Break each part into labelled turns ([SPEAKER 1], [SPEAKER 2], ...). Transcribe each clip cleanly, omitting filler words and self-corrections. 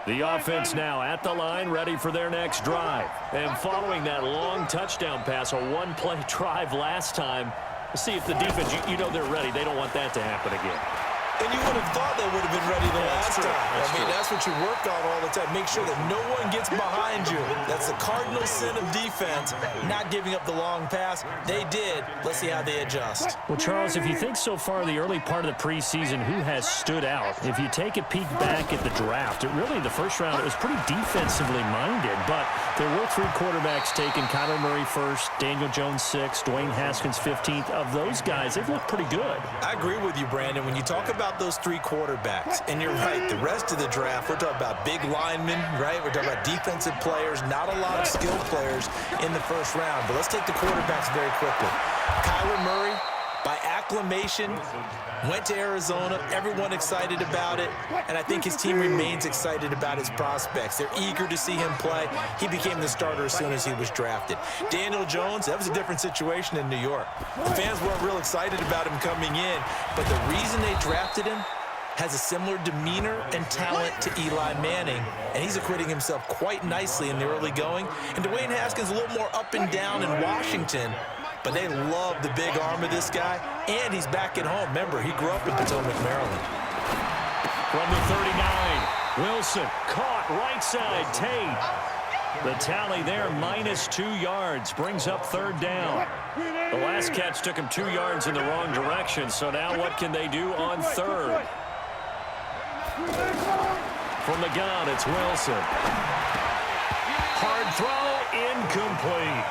[SPEAKER 1] The offense now at the line, ready for their next drive. And following that long touchdown pass, a one-play drive last time, let's see if the defense, you know they're ready. They don't want that to happen again.
[SPEAKER 2] And you would have thought they would have been ready the last time. That's what you work on all the time. Make sure that no one gets behind you. That's the cardinal sin of defense, not giving up the long pass. They did. Let's see how they adjust.
[SPEAKER 1] Well, Charles, if you think so far the early part of the preseason, who has stood out? If you take a peek back at the draft, the first round, it was pretty defensively minded. But there were 3 quarterbacks taken. Kyler Murray first, Daniel Jones 6th, Dwayne Haskins 15th. Of those guys, they've looked pretty good.
[SPEAKER 2] I agree with you, Brandon. When you talk about those 3 quarterbacks, and you're right, the rest of the draft, we're talking about big linemen, right? We're talking about defensive players, not a lot of skilled players in the first round. But let's take the quarterbacks very quickly. Kyler Murray, by acclamation, went to Arizona. Everyone excited about it, and I think his team remains excited about his prospects. They're eager to see him play. He became the starter as soon as he was drafted. Daniel Jones, that was a different situation in New York. The fans weren't real excited about him coming in, but the reason they drafted him has a similar demeanor and talent to Eli Manning, and he's acquitting himself quite nicely in the early going. And Dwayne Haskins a little more up and down in Washington, but they love the big arm of this guy, and he's back at home. Remember, he grew up in Potomac, Maryland.
[SPEAKER 1] From the 39, Wilson caught right side, Tate. The tally there, -2 yards, brings up 3rd down. The last catch took him 2 yards in the wrong direction, so now what can they do on 3rd? From the gun, it's Wilson. Hard throw, incomplete.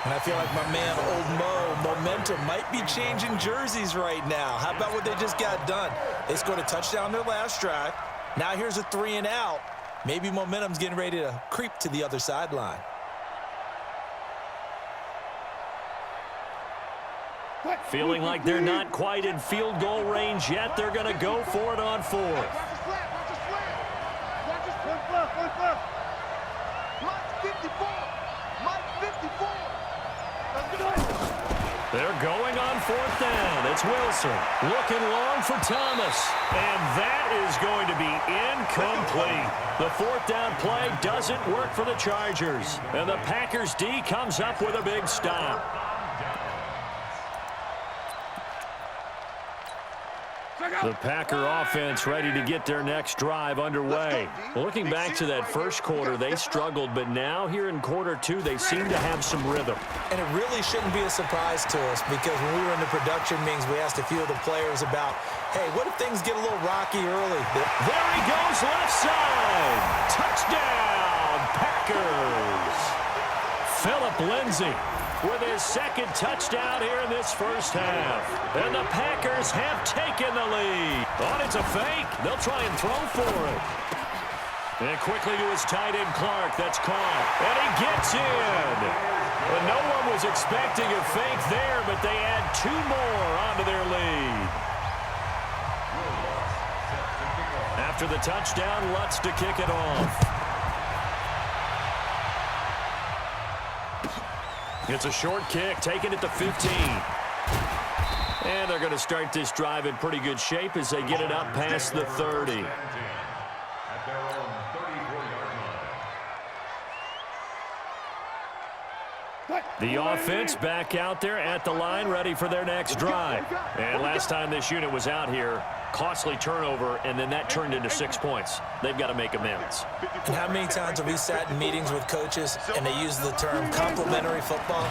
[SPEAKER 2] And I feel like my man, Old Mo, momentum might be changing jerseys right now. How about what they just got done? They scored a touchdown their last drive. Now here's a 3 and out. Maybe momentum's getting ready to creep to the other sideline.
[SPEAKER 1] Feeling like they're not quite in field goal range yet. They're going to go for it on 4th. They're going on 4th down. It's Wilson looking long for Thomas. And that is going to be incomplete. The 4th down play doesn't work for the Chargers. And the Packers D comes up with a big stop. The Packer offense ready to get their next drive underway. Looking back to that first quarter, they struggled, but now here in quarter 2, they seem to have some rhythm.
[SPEAKER 2] And it really shouldn't be a surprise to us, because when we were in the production meetings, we asked a few of the players about, hey, what if things get a little rocky early?
[SPEAKER 1] There he goes, left side. Touchdown, Packers. Philip Lindsay with his 2nd touchdown here in this first half. And the Packers have taken the lead. Oh, it's a fake. They'll try and throw for it. And quickly to his tight end, Clark. That's caught. And he gets in. And no one was expecting a fake there, but they add 2 more onto their lead. After the touchdown, Lutz to kick it off. It's a short kick, taking it to 15. And they're going to start this drive in pretty good shape as they get it up past the 30. The offense back out there at the line, ready for their next drive. And last time this unit was out here, costly turnover, and then that turned into 6 points. They've got to make amends.
[SPEAKER 2] And how many times have we sat in meetings with coaches and they use the term complementary football?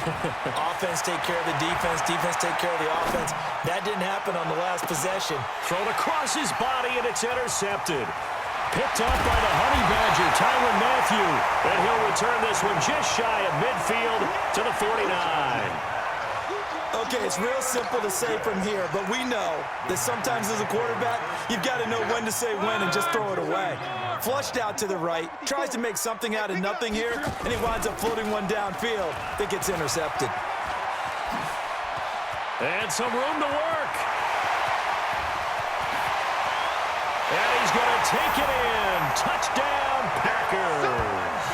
[SPEAKER 2] Offense take care of the defense, defense take care of the offense. That didn't happen on the last possession.
[SPEAKER 1] Thrown across his body, and it's intercepted. Picked up by the Honey Badger, Tyrann Mathieu. And he'll return this one just shy of midfield to the 49.
[SPEAKER 2] Okay, it's real simple to say from here, but we know that sometimes as a quarterback, you've got to know when to say when and just throw it away. Flushed out to the right, tries to make something out of nothing here, and he winds up floating one downfield that gets intercepted.
[SPEAKER 1] And some room to work. And he's going to take it in. Touchdown, Packers.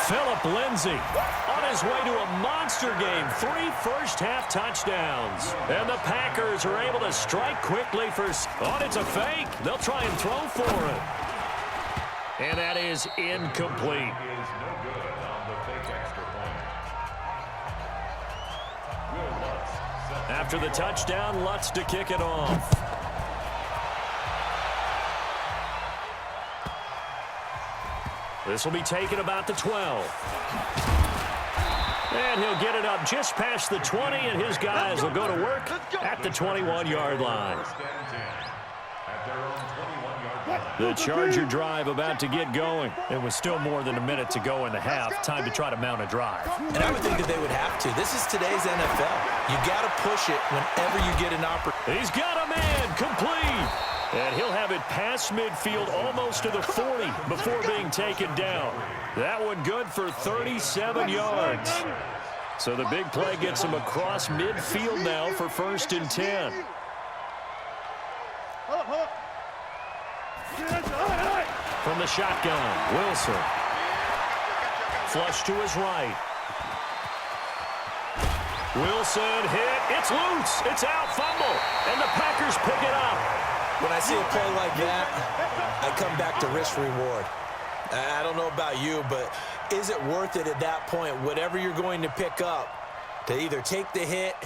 [SPEAKER 1] Philip Lindsay on his way to a monster game. 3 first-half touchdowns. And the Packers are able to strike quickly for... Oh, it's a fake. They'll try and throw for it. And that is incomplete. After the touchdown, Lutz to kick it off. This will be taken about the 12. And he'll get it up just past the 20, and his guys will go to work at the 21-yard line. The Charger drive about to get going. It was still more than a minute to go in the half. Time to try to mount a drive.
[SPEAKER 2] And I would think that they would have to. This is today's NFL. You got to push it whenever you get an opportunity.
[SPEAKER 1] He's got a man complete. And he'll have it past midfield almost to the 40 before being taken down. That one good for 37 yards. So the big play gets him across midfield now for 1st and 10. From the shotgun, Wilson. Flush to his right. Wilson hit. It's loose. It's out. Fumble. And the Packers pick it up.
[SPEAKER 2] When I see a play like that, I come back to risk reward. I don't know about you, but is it worth it at that point, whatever you're going to pick up, to either take the hit,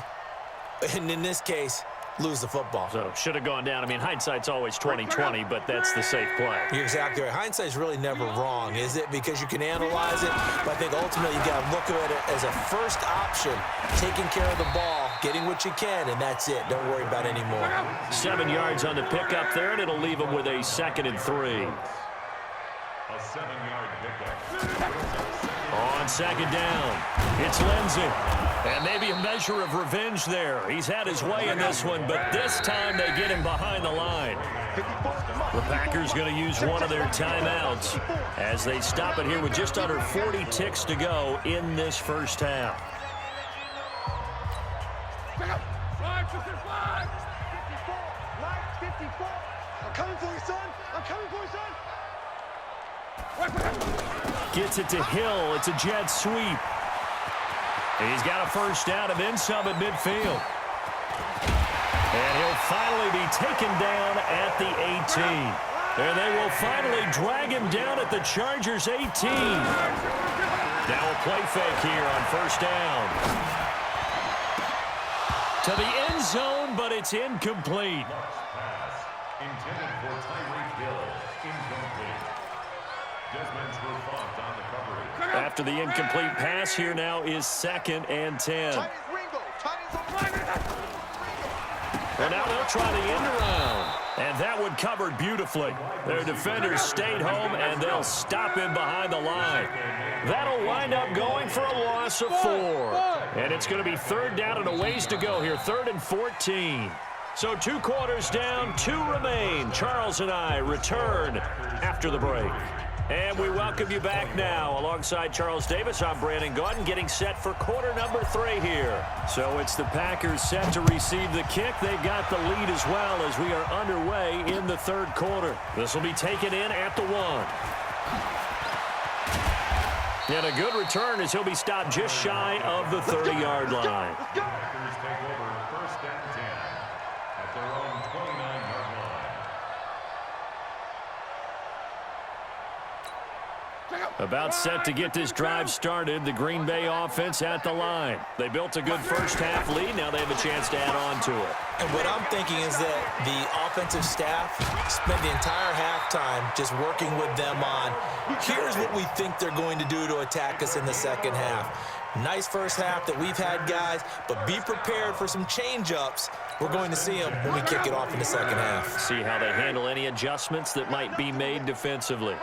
[SPEAKER 2] and in this case, lose the football?
[SPEAKER 1] So should have gone down. I mean, hindsight's always 20/20, but that's the safe play.
[SPEAKER 2] You're exactly right. Hindsight's really never wrong, is it? Because you can analyze it, but I think ultimately you got to look at it as a first option, taking care of the ball, getting what you can, and that's it. Don't worry about any more.
[SPEAKER 1] 7 yards on the pickup there, and it'll leave him with a 2nd and 3.
[SPEAKER 3] A 7-yard pickup.
[SPEAKER 1] On 2nd down, it's Lindsey. And maybe a measure of revenge there. He's had his way in this one, but this time they get him behind the line. The Packers going to use one of their timeouts as they stop it here with just under 40 ticks to go in this first half.
[SPEAKER 4] I'm coming for you, son. I'm coming for you, son.
[SPEAKER 1] Gets it to Hill. It's a jet sweep. He's got a first down and then some at midfield. And he'll finally be taken down at the 18. And they will finally drag him down at the Chargers' 18. Now a play fake here on first down. To the end zone, but it's incomplete.
[SPEAKER 3] Pass intended for Tyreek Hill. Incomplete. Desmond Trufant on the coverage.
[SPEAKER 1] After the incomplete pass, here now is 2nd and 10. Well, now they'll try the end around. And that one covered beautifully. Their defenders stayed home, and they'll stop him behind the line. That'll wind up going for a loss of 4. And it's going to be 3rd down and a ways to go here, 3rd and 14. So 2 quarters down, 2 remain. Charles and I return after the break. And we welcome you back now. Alongside Charles Davis, I'm Brandon Gaudin, getting set for quarter number 3 here. So it's the Packers set to receive the kick. They've got the lead as well as we are underway in the 3rd quarter. This will be taken in at the 1. And a good return as he'll be stopped just shy of the 30-yard line.
[SPEAKER 3] Packers take over 1st and 10 at their own 29-yard line.
[SPEAKER 1] About set to get this drive started. The Green Bay offense at the line. They built a good first-half lead. Now they have a chance to add on to it.
[SPEAKER 2] And what I'm thinking is that the offensive staff spent the entire halftime just working with them on, here's what we think they're going to do to attack us in the second half. Nice first half that we've had, guys, but be prepared for some change-ups. We're going to see them when we kick it off in the second half.
[SPEAKER 1] See how they handle any adjustments that might be made defensively.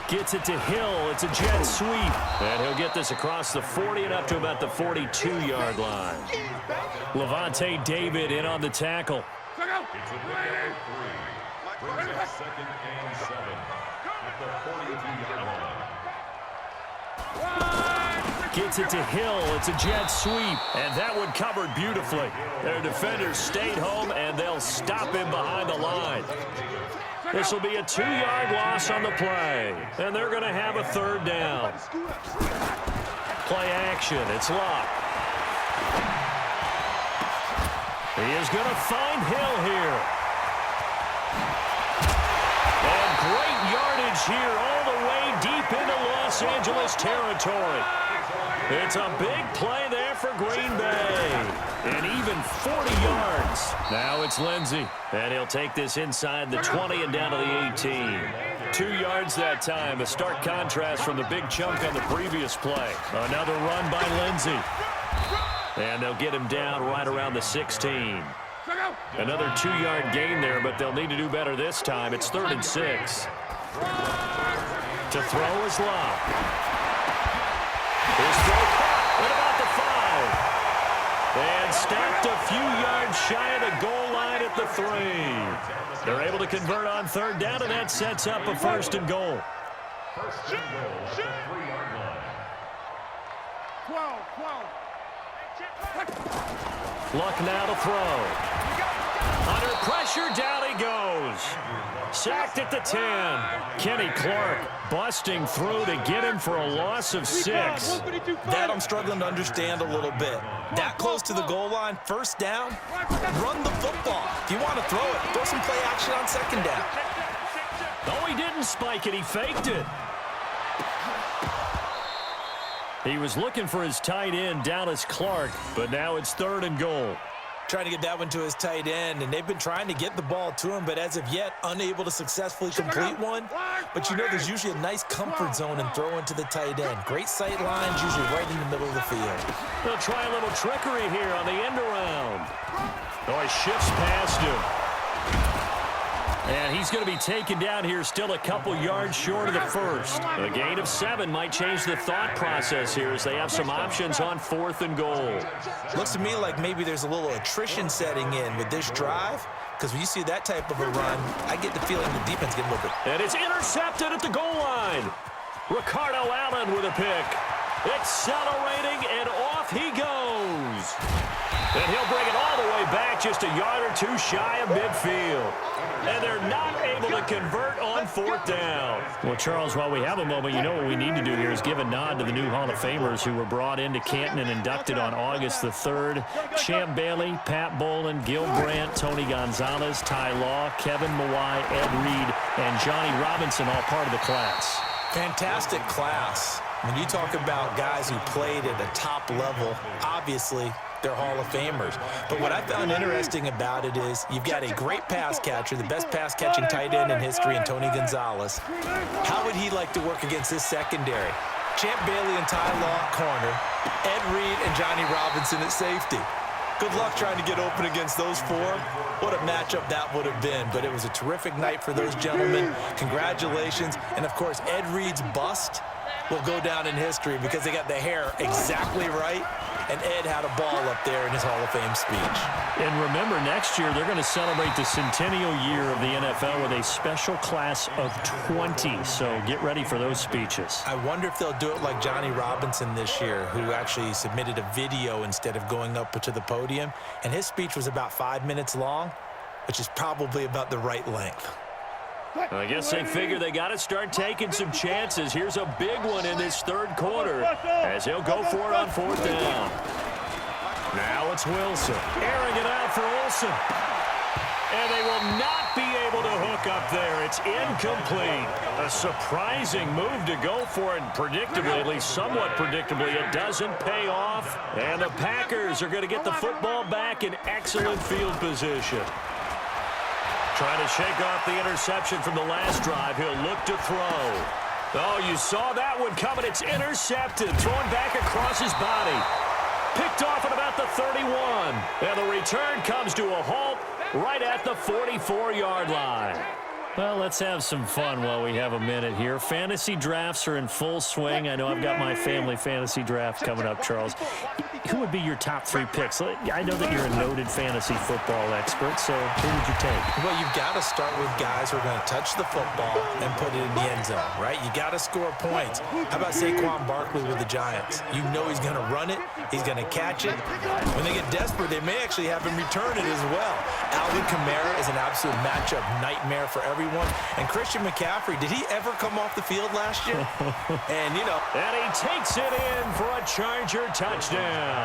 [SPEAKER 1] Gets it to Hill. It's a jet sweep. And he'll get this across the 40 and up to about the 42-yard line. Levante David in on the tackle.
[SPEAKER 3] It's a big 3. Brings it 2nd and 7 at the 42-yard line.
[SPEAKER 1] Gets it to Hill. It's a jet sweep. And that one covered beautifully. Their defenders stayed home, and they'll stop him behind the line. This will be a 2-yard loss on the play. And they're going to have a 3rd down. Play action. It's Luck. He is going to find Hill here. And great yardage here all the way deep into Los Angeles territory. It's a big play there for Green Bay. And even 40 yards. Now it's Lindsey. And he'll take this inside the 20 and down to the 18. 2 yards that time. A stark contrast from the big chunk on the previous play. Another run by Lindsey. And they'll get him down right around the 16. Another 2-yard gain there, but they'll need to do better this time. It's 3rd and 6. To throw is Love. His throw caught at about the 5. And stacked a few yards shy of the goal line at the 3. They're able to convert on 3rd down, and that sets up a 1st and goal.
[SPEAKER 3] First and goal at the 3-yard line.
[SPEAKER 4] 12.
[SPEAKER 1] Luck now to throw. Under pressure, down he goes. Sacked at the 10. Kenny Clark busting through to get him for a loss of 6.
[SPEAKER 2] That I'm struggling to understand a little bit. That close to the goal line, 1st down, run the football. If you want to throw it, throw some play action on 2nd down.
[SPEAKER 1] Oh, he didn't spike it. He faked it. He was looking for his tight end, Dallas Clark, but now it's 3rd and goal.
[SPEAKER 2] Trying to get that one to his tight end, and they've been trying to get the ball to him, but as of yet, unable to successfully complete one. But you know there's usually a nice comfort zone in throwing to the tight end. Great sight lines, usually right in the middle of the field.
[SPEAKER 1] They'll try a little trickery here on the end around. Oh, he shifts past him. And he's going to be taken down here still a couple yards short of the 1st. A gain of 7 might change the thought process here as they have some options on 4th and goal.
[SPEAKER 2] Looks to me like maybe there's a little attrition setting in with this drive, because when you see that type of a run, I get the feeling the defense getting a little bit.
[SPEAKER 1] And it's intercepted at the goal line. Ricardo Allen with a pick. Accelerating, and off he goes. And he'll bring it all the way back just a yard or 2 shy of midfield. And they're not able to convert on 4th down. Well, Charles, while we have a moment, you know what we need to do here is give a nod to the new Hall of Famers who were brought into Canton and inducted on August the 3rd. Champ Bailey, Pat Bolin, Gil Brandt, Tony Gonzalez, Ty Law, Kevin Mawai, Ed Reed, and Johnny Robinson, all part of the class.
[SPEAKER 2] Fantastic class. When you talk about guys who played at a top level, obviously they're Hall of Famers. But what I found interesting about it is you've got a great pass catcher, the best pass-catching tight end in history, in Tony Gonzalez. How would he like to work against this secondary? Champ Bailey and Ty Law at corner, Ed Reed and Johnny Robinson at safety. Good luck trying to get open against those 4. What a matchup that would have been. But it was a terrific night for those gentlemen. Congratulations. And, of course, Ed Reed's bust will go down in history because they got the hair exactly right, and Ed had a ball up there in his Hall of Fame speech.
[SPEAKER 1] And remember, next year they're going to celebrate the centennial year of the NFL with a special class of 20, so get ready for those speeches.
[SPEAKER 2] I wonder if they'll do it like Johnny Robinson this year, who actually submitted a video instead of going up to the podium, and his speech was about 5 minutes long, which is probably about the right length.
[SPEAKER 1] I guess they figure they got to start taking some chances. Here's a big one in this 3rd quarter as he'll go for it on 4th down. Now it's Wilson. Airing it out for Olsen. And they will not be able to hook up there. It's incomplete. A surprising move to go for it. Predictably, at least somewhat predictably, it doesn't pay off. And the Packers are going to get the football back in excellent field position. Trying to shake off the interception from the last drive. He'll look to throw. Oh, you saw that one coming. It's intercepted. Thrown back across his body. Picked off at about the 31. And the return comes to a halt right at the 44-yard line. Well, let's have some fun while we have a minute here. Fantasy drafts are in full swing. I know I've got my family fantasy draft coming up, Charles. Who would be your top 3 picks? I know that you're a noted fantasy football expert, so who would you take?
[SPEAKER 2] Well, you've got to start with guys who are going to touch the football and put it in the end zone, right? You got to score points. How about Saquon Barkley with the Giants? You know he's going to run it. He's going to catch it. When they get desperate, they may actually have him return it as well. Alvin Kamara is an absolute matchup nightmare for everyone. And Christian McCaffrey, did he ever come off the field last year? And, you know.
[SPEAKER 1] And he takes it in for a Charger touchdown.